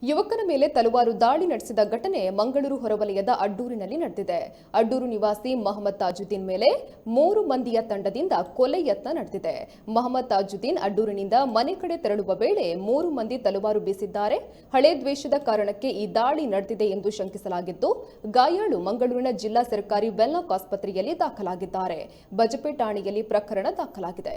ಯುವಕನ ಮೇಲೆ ತಲವಾರು ದಾಳಿ ನಡೆಸಿದ ಘಟನೆ ಮಂಗಳೂರು ಹೊರವಲಯದ ಅಡ್ಡೂರಿನಲ್ಲಿ ನಡೆದಿದೆ. ಅಡ್ಡೂರು ನಿವಾಸಿ ಮಹಮ್ಮದ್ ತಾಜುದ್ದೀನ್ ಮೇಲೆ 3 ಮಂದಿಯ ತಂಡದಿಂದ ಕೊಲೆ ಯತ್ನ ನಡೆದಿದೆ. ಮಹಮ್ಮದ್ ತಾಜುದ್ದೀನ್ ಅಡ್ಡೂರಿನಿಂದ ಮನೆ ಕಡೆ ತೆರಳುವ ವೇಳೆ 3 ಮಂದಿ ತಲವಾರು ಬೀಸಿದ್ದಾರೆ. ಹಳೆ ದ್ವೇಷದ ಕಾರಣಕ್ಕೆ ಈ ದಾಳಿ ನಡೆದಿದೆ ಎಂದು ಶಂಕಿಸಲಾಗಿದ್ದು, ಗಾಯಾಳು ಮಂಗಳೂರಿನ ಜಿಲ್ಲಾ ಸರ್ಕಾರಿ ವೆನ್ಲಾಕ್ ಆಸ್ಪತ್ರೆಯಲ್ಲಿ ದಾಖಲಾಗಿದ್ದಾರೆ. ಬಜಪೆ ಠಾಣೆಯಲ್ಲಿ ಪ್ರಕರಣ ದಾಖಲಾಗಿದೆ.